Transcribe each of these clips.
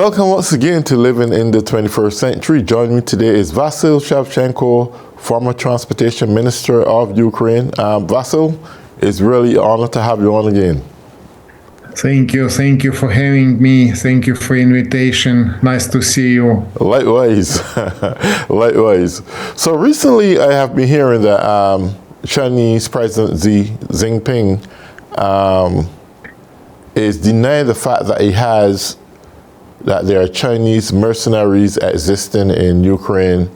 Welcome once again to Living in the 21st Century. Joining me today is Vasil Shevchenko, former transportation minister of Ukraine. Vasil, it's really an honor to have you on again. Thank you for having me. Thank you for invitation. Nice to see you. Likewise, likewise. So recently I have been hearing that Chinese President Xi Jinping is denying the fact that there are Chinese mercenaries existing in Ukraine.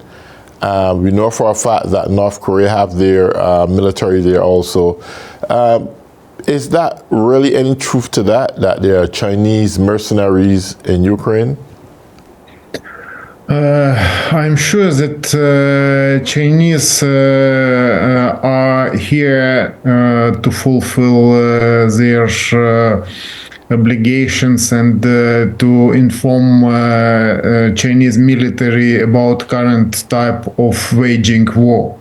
We know for a fact that North Korea have their military there also. Is that really any truth to that there are Chinese mercenaries in Ukraine? I'm sure that Chinese are here to fulfill their obligations and to inform Chinese military about current type of waging war.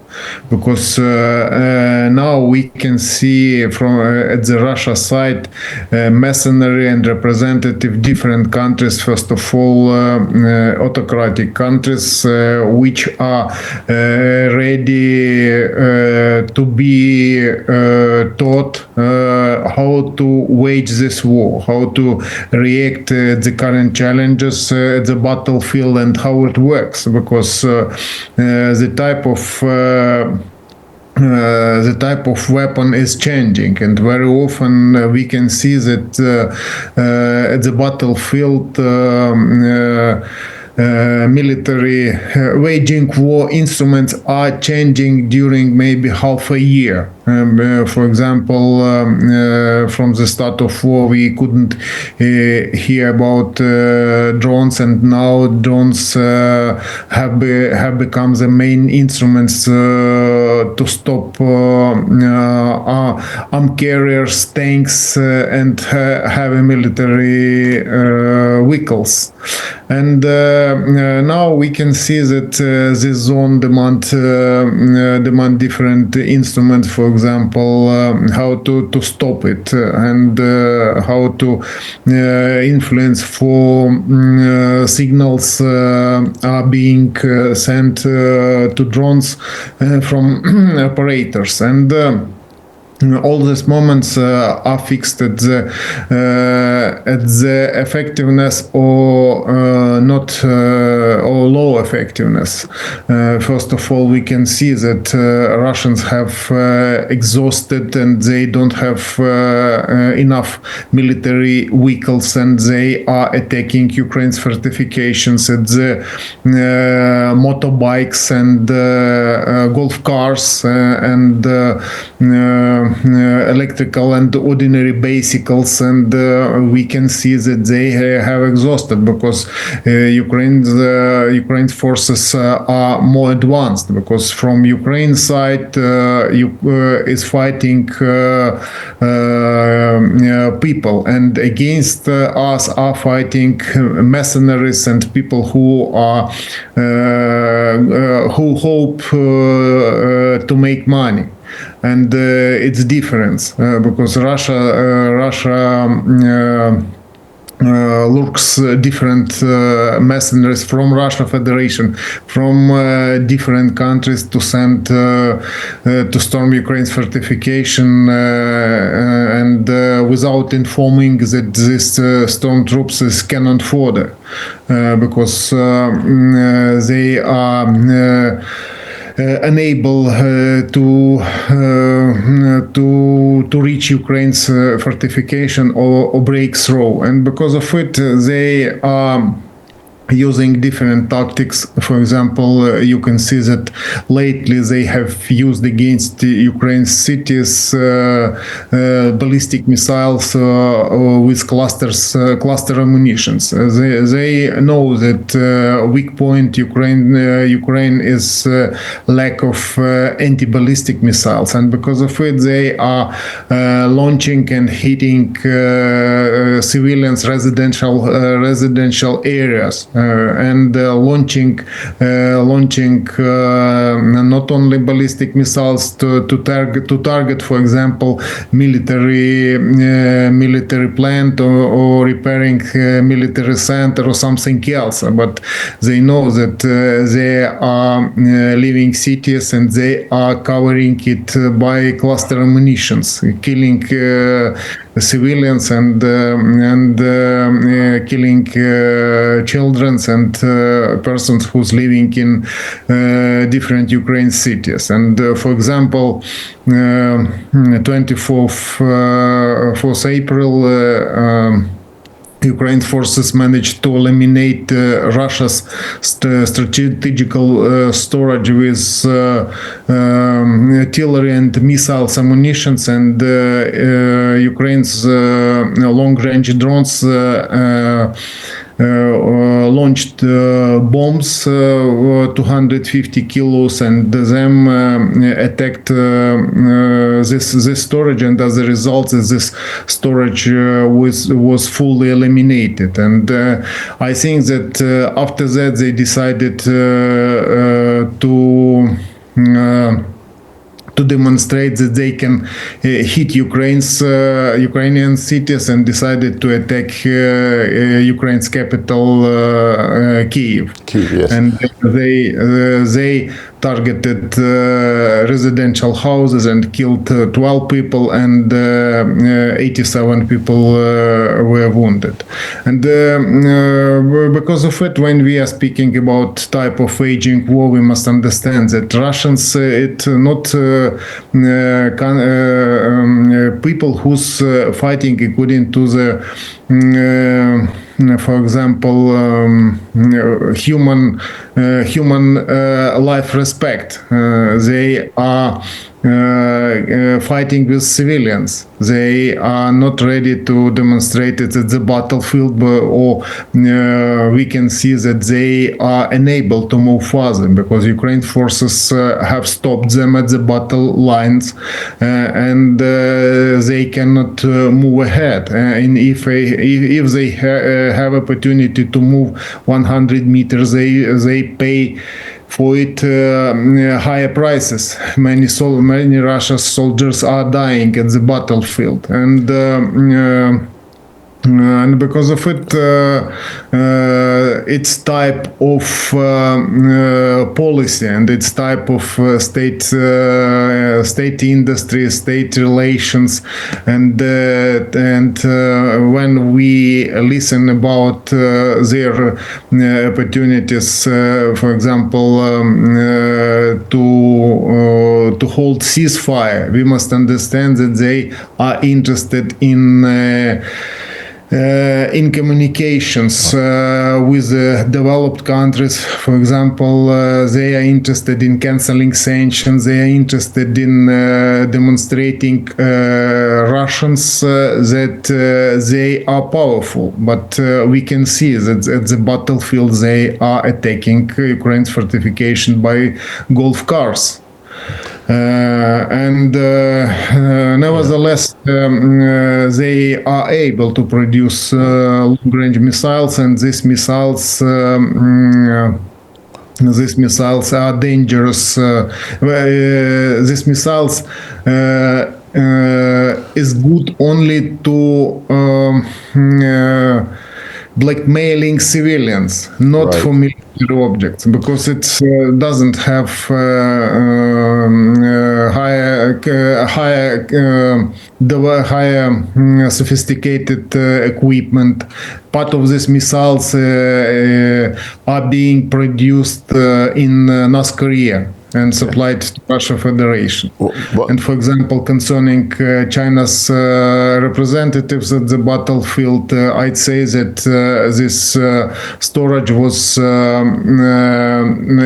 Because now we can see from at the Russia side mercenary and representative different countries. First of all, autocratic countries which are ready to be taught how to wage this war, how to react the current challenges at the battlefield and how it works. Because the type of weapon is changing, and very often we can see that at the battlefield military waging war instruments are changing during maybe half a year. For example, from the start of war, we couldn't hear about drones, and now drones have become the main instruments to stop armed carriers, tanks, and heavy military vehicles. And now we can see that this zone demand different instruments. For example, how to stop it and how to influence for signals are being sent to drones from operators. And all these moments are fixed at the effectiveness or not or low effectiveness. First of all, we can see that Russians have exhausted and they don't have enough military vehicles, and they are attacking Ukraine's fortifications at the motorbikes and golf cars and electrical and ordinary bicycles, and we can see that they have exhausted because Ukraine's forces are more advanced, because from Ukraine side is fighting people, and against us are fighting mercenaries and people who are who hope to make money. And it's different because Russia looks different mercenaries from Russia Federation, from different countries to send to storm Ukraine's fortification and without informing that this storm troops is Cannon Forde, because they are unable to reach Ukraine's fortification or break through, and because of it they are using different tactics. For example, you can see that lately they have used against Ukraine's cities ballistic missiles with cluster ammunitions. They know that weak point Ukraine is lack of anti-ballistic missiles, and because of it they are launching and hitting civilians residential areas. and launching not only ballistic missiles to target, for example, military plant or repairing military center or something else, but they know that they are living cities and they are covering it by cluster ammunitions, killing civilians and killing children and persons who's living in different Ukraine cities. And for example, 4th April, Ukraine forces managed to eliminate Russia's strategical storage with artillery and missiles ammunitions, and Ukraine's long-range drones launched bombs 250 kilos and them attacked this storage, and as a result this storage was fully eliminated. And I think that after that they decided to demonstrate that they can hit Ukrainian cities, and decided to attack Ukraine's capital, Kiev. Yes. And they targeted residential houses and killed 12 people, and 87 people were wounded. And because of it, when we are speaking about type of waging war, we must understand that Russians, it not people who's fighting according to the for example, human life respect. They are fighting with civilians. They are not ready to demonstrate it at the battlefield, or we can see that they are unable to move further because Ukraine forces have stopped them at the battle lines, and they cannot move ahead. And if they have opportunity to move 100 meters, they pay for it higher prices. Many Russian soldiers are dying at the battlefield, and because of it, its type of policy and its type of state industry, state relations, and when we listen about their opportunities, for example, to hold ceasefire, we must understand that they are interested in communications with developed countries. For example, they are interested in canceling sanctions. They are interested in demonstrating Russians that they are powerful. But we can see that at the battlefield they are attacking Ukraine's fortification by golf cars. Nevertheless, they are able to produce long-range missiles, and these missiles are dangerous. These missiles is good only to blackmailing civilians, not Right. for military objects, because it doesn't have higher sophisticated equipment. Part of these missiles are being produced in North Korea and supplied to Russia Federation. And for example, concerning China's representatives at the battlefield, I'd say that this storage was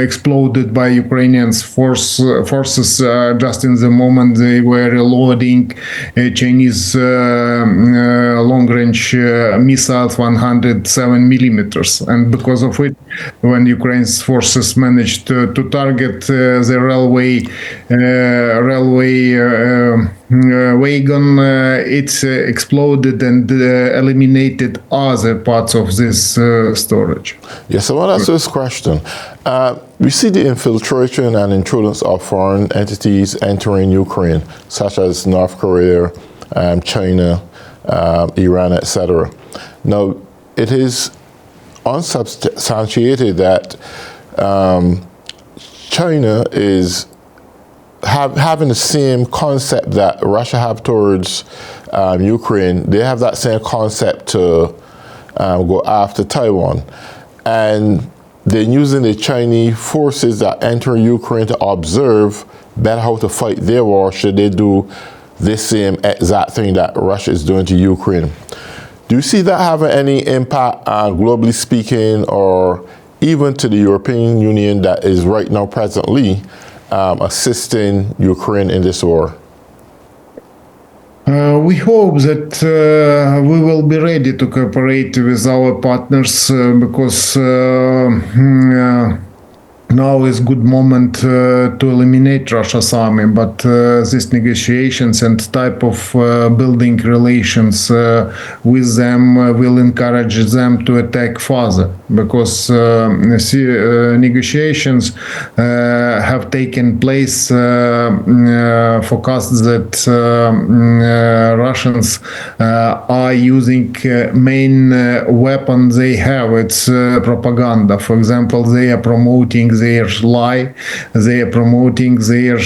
exploded by Ukrainian forces just in the moment they were reloading Chinese long-range missiles 107 millimeters. And because of it, when Ukraine's forces managed to target the railway wagon, it's exploded and eliminated other parts of this storage. Yes, I want to ask this question. We see the infiltration and intruders of foreign entities entering Ukraine, such as North Korea, China, Iran, etc. Now, it is unsubstantiated that China is having the same concept that Russia have towards Ukraine. They have that same concept to go after Taiwan. And they're using the Chinese forces that enter Ukraine to observe better how to fight their war should they do this same exact thing that Russia is doing to Ukraine. Do you see that having any impact, globally speaking, or even to the European Union that is right now presently assisting Ukraine in this war? We hope that we will be ready to cooperate with our partners because now is good moment to eliminate Russia's army, but these negotiations and type of building relations with them will encourage them to attack further, because negotiations have taken place, forecasts that Russians are using main weapon they have, it's propaganda. For example, they are promoting their lie, they are promoting their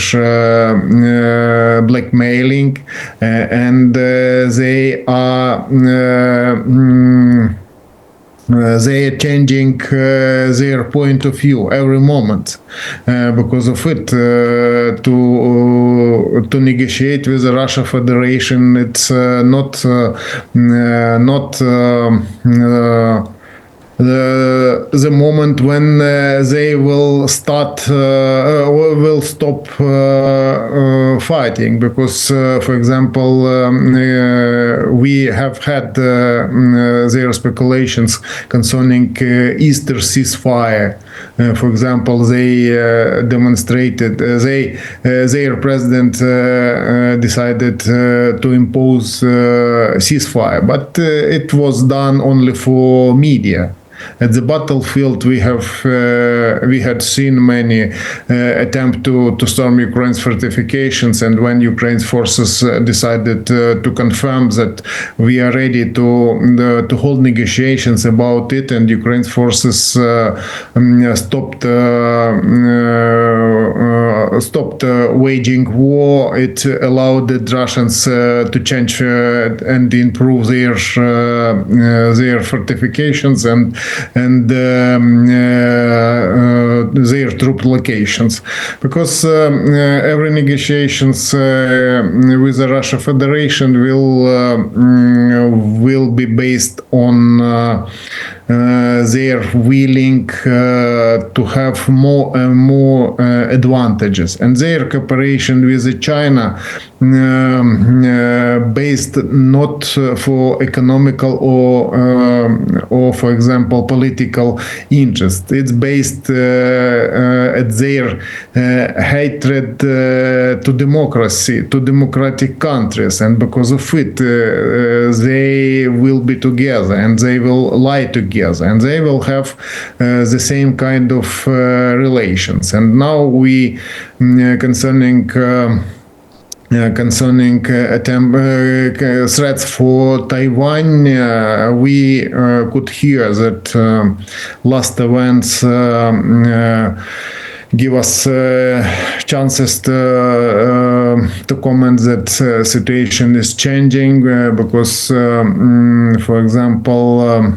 blackmailing, and they are changing their point of view every moment. Because of it, to negotiate with the Russia Federation, it's not the moment when they will start or will stop fighting, because for example we have had their speculations concerning Easter ceasefire. For example, they demonstrated, their president decided to impose ceasefire, but it was done only for media. At the battlefield, we had seen many attempt to storm Ukraine's fortifications, and when Ukraine's forces decided to confirm that we are ready to hold negotiations about it, and Ukraine's forces stopped waging war, it allowed the Russians to change and improve their fortifications and their troop locations, because every negotiations with the Russia Federation will be based on they're willing to have more and more advantages, and their cooperation with China based not for economical or for example political interest. It's based at their hatred to democracy, to democratic countries, and because of it they will be together and they will lie together and they will have the same kind of relations. And now we concerning threats for Taiwan, we could hear that last events give us chances to comment that situation is changing, because, for example,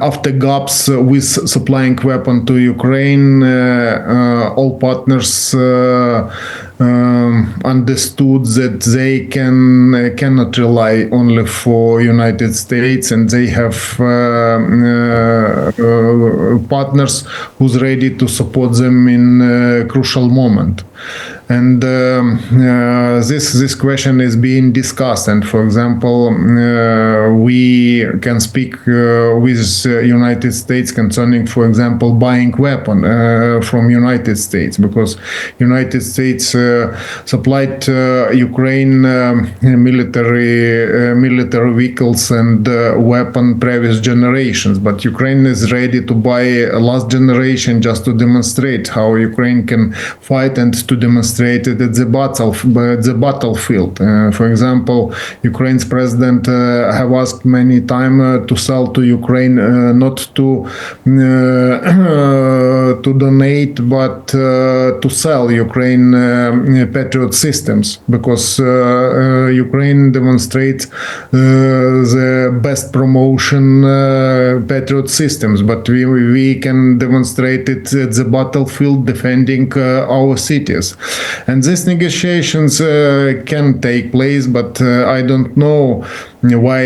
after gaps with supplying weapon to Ukraine, all partners understood that they cannot rely only for United States, and they have partners who's ready to support them in a crucial moment. And this question is being discussed. And for example, we can speak with with United States concerning, for example, buying weapon from United States, because United States supplied Ukraine military vehicles and weapon previous generations, but Ukraine is ready to buy a last generation just to demonstrate how Ukraine can fight and to demonstrate it at the battlefield. For example, Ukraine's president have asked many times to sell to Ukraine, not to donate, but to sell Ukraine Patriot systems, because Ukraine demonstrates the best promotion Patriot systems, but we can demonstrate it at the battlefield defending our cities. And these negotiations can take place, but I don't know why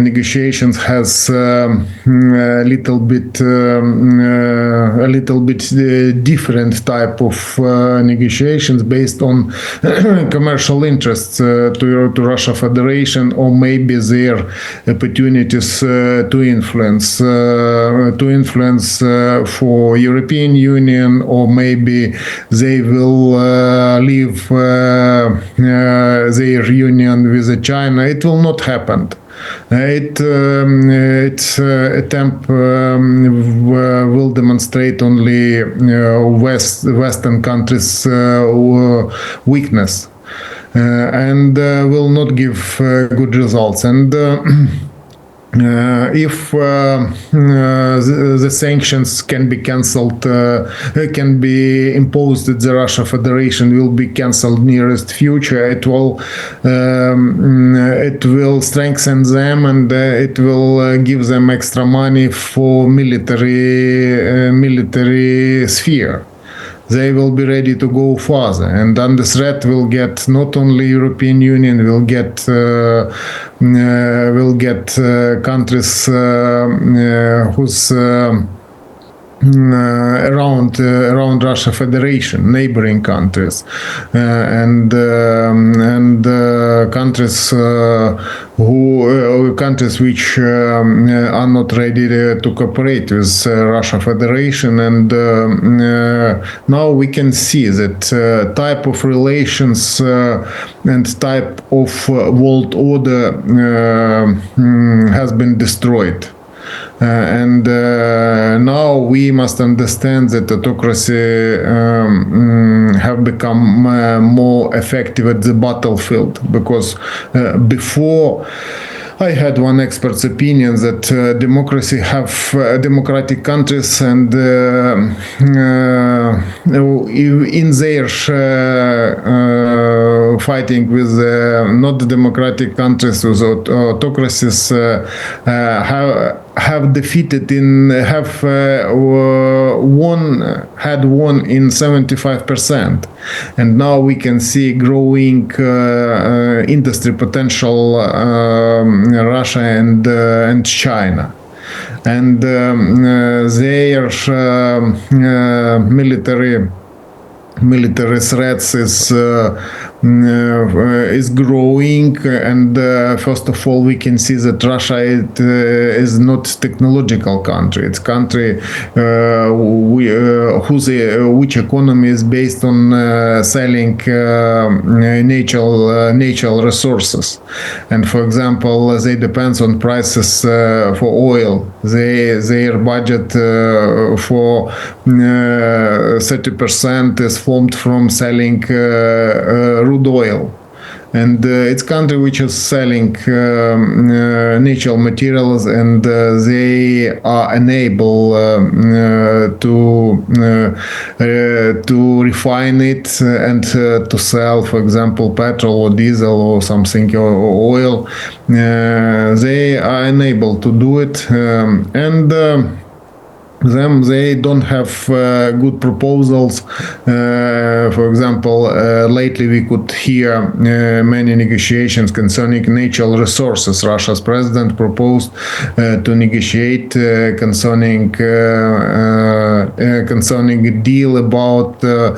negotiations has a little bit different type of negotiations based on commercial interests to Russia Federation, or maybe their opportunities to influence for European Union, or maybe they will leave their union with China. It will not happen. Its attempt will demonstrate only Western countries' weakness, and will not give good results. And if the sanctions can be cancelled, can be imposed at the Russia Federation, will be cancelled nearest future, it will strengthen them, and it will give them extra money for military sphere. They will be ready to go further, and under threat will get not only European Union, will get countries whose around Russia Federation, neighboring countries, and countries countries which are not ready to cooperate with Russia Federation. And now we can see that type of relations and type of world order has been destroyed. And now we must understand that autocracy have become more effective at the battlefield, because before I had one expert's opinion that democratic countries, and in their fighting with not democratic countries, with autocracies, had won in 75%, and now we can see growing industry potential Russia and China, and their military threats is growing. And first of all, we can see that Russia is not technological country. It's country which economy is based on selling natural resources. And for example, they depend on prices for oil. Their budget for 30% is formed from selling crude oil. And it's country which is selling natural materials, and they are unable to refine it and to sell, for example, petrol or diesel or something, or oil. They are unable to do it, and them. They don't have good proposals. For example, lately we could hear many negotiations concerning natural resources. Russia's president proposed to negotiate concerning a deal about rare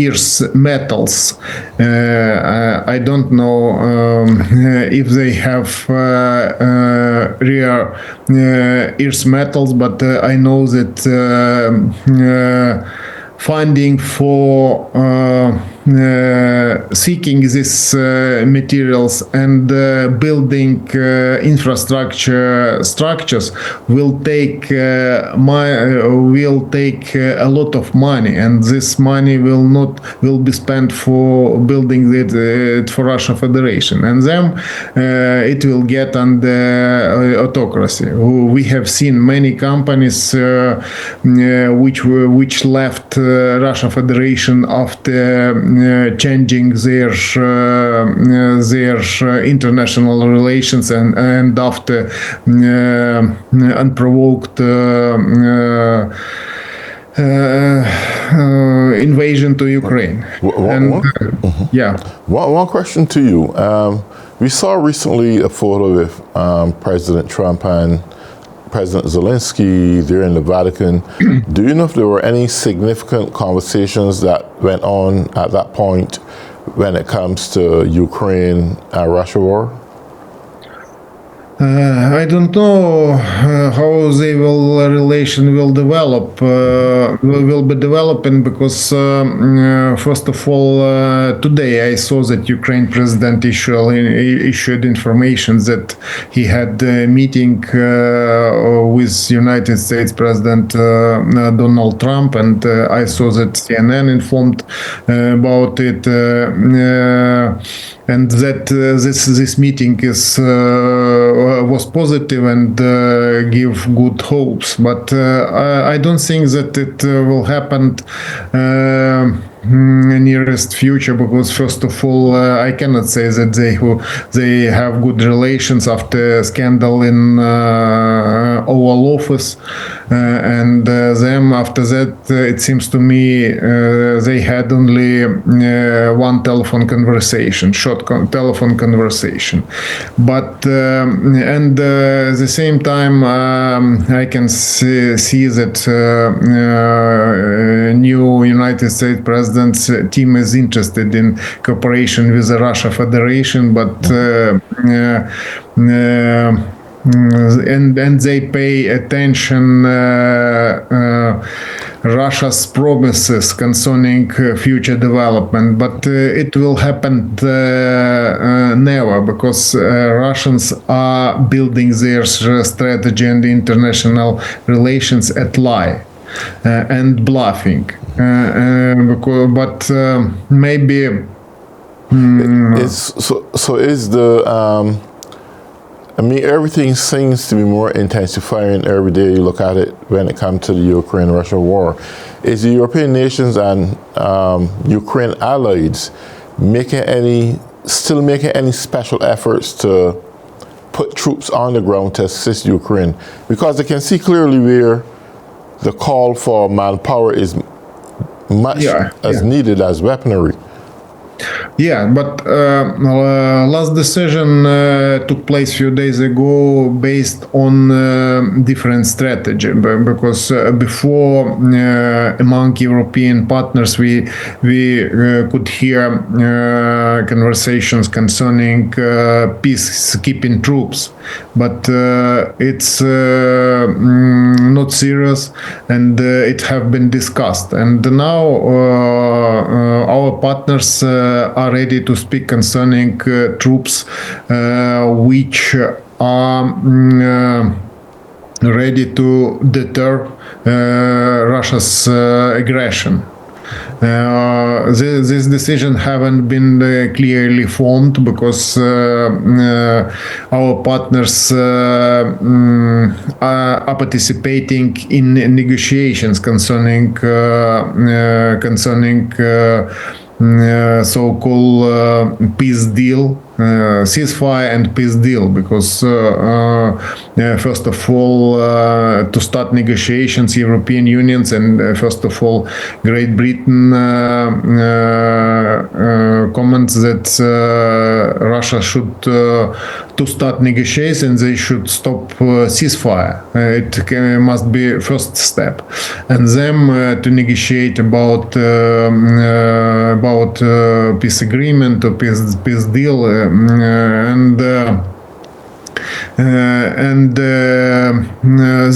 earth metals. I don't know if they have rare earth metals, but I know that funding for seeking these materials and building structures will take a lot of money, and this money will be spent for building it for Russia Federation, and then it will get under autocracy. We have seen many companies which left Russia Federation after changing their international relations and after unprovoked invasion to Ukraine. One question to you. We saw recently a photo with President Trump and President Zelensky there in the Vatican. Do you know if there were any significant conversations that went on at that point when it comes to Ukraine and Russia war? I don't know how the relation will develop. Will be developing because first of all, today I saw that Ukraine president issued information that he had a meeting with United States President Donald Trump, and I saw that CNN informed about it. And that this meeting was positive and give good hopes, but I don't think that it will happen nearest future, because first of all, I cannot say that they have good relations after scandal in Oval Office, and them after that it seems to me they had only one telephone conversation, telephone conversation, but and the same time I can see that new United States president's team is interested in cooperation with the Russia Federation, but and they pay attention Russia's promises concerning future development, but it will happen never, because Russians are building their strategy and international relations at lie and bluffing. But maybe I mean, everything seems to be more intensifying every day you look at it when it comes to the Ukraine-Russia war. Is the European nations and Ukraine allies still making any special efforts to put troops on the ground to assist Ukraine? Because they can see clearly where the call for manpower is much as needed as weaponry. Yeah, but last decision took place a few days ago based on different strategy, because before among European partners we could hear conversations concerning peacekeeping troops, but it's not serious, and it have been discussed, and now our partners are ready to speak concerning troops which are ready to deter Russia's aggression. This decision haven't been clearly formed, because our partners are participating in negotiations concerning so-called peace deal ceasefire and peace deal, because first of all, to start negotiations, European Unions and first of all Great Britain comments that Russia should to start negotiations, they should stop ceasefire. It must be first step, and then to negotiate about peace agreement or peace deal, and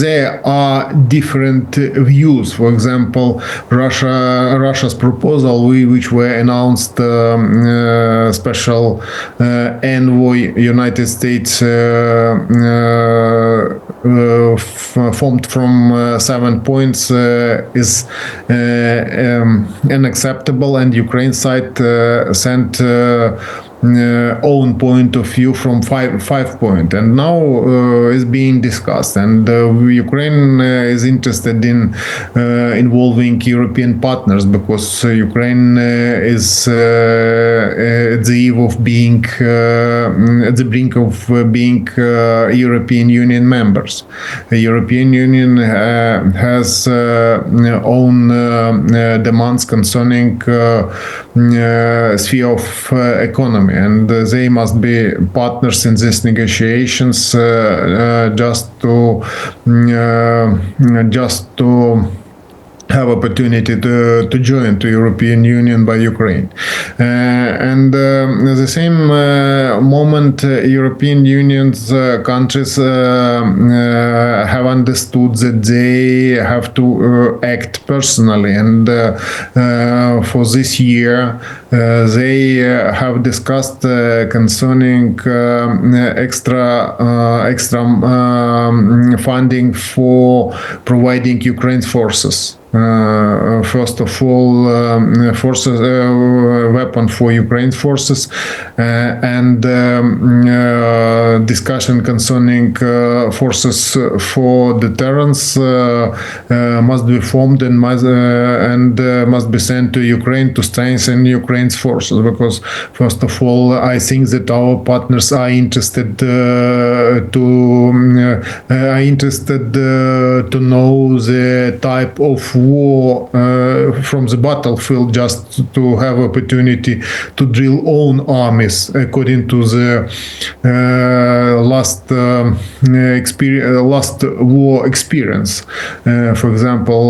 there are different views. For example, Russia's proposal, which were announced, special envoy United States formed from 7 points, is unacceptable, and Ukraine side sent own point of view from five point, and now is being discussed, and Ukraine is interested in involving European partners, because Ukraine is at the eve of being at the brink of being European Union members. The European Union has own demands concerning sphere of economy, and they must be partners in these negotiations, just to have opportunity to join to European Union by Ukraine. And at the same moment, European Union's countries have understood that they have to act personally, and for this year they have discussed concerning extra funding for providing Ukraine's forces. First of all, forces, weapon for Ukraine's forces, and discussion concerning forces for deterrence must be formed and must be sent to Ukraine to strengthen Ukraine's forces. Because first of all, I think that our partners are interested to know the type of war from the battlefield, just to have opportunity to drill own armies according to the last war experience. For example,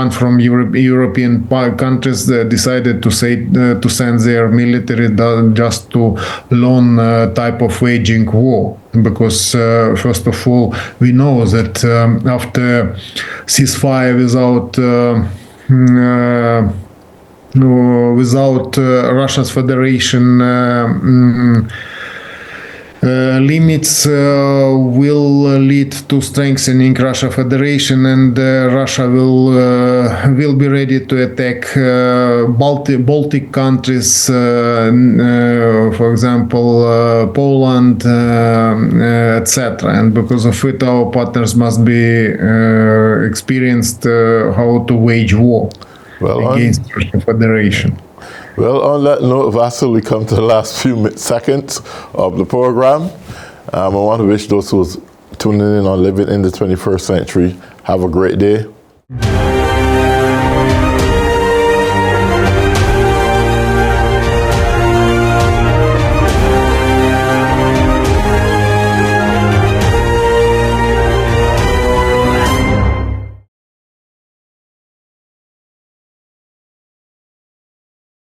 one from European countries decided to send their military just to learn type of waging war. Because first of all, we know that after ceasefire without Russia's Federation limits will lead to strengthening Russia Federation, and Russia will be ready to attack Baltic countries, for example, Poland, etc. And because of it, our partners must be experienced how to wage war against Russia Federation. Well, on that note, Vasil, we come to the last few seconds of the program. I want to wish those who's tuning in on Living in the 21st Century have a great day.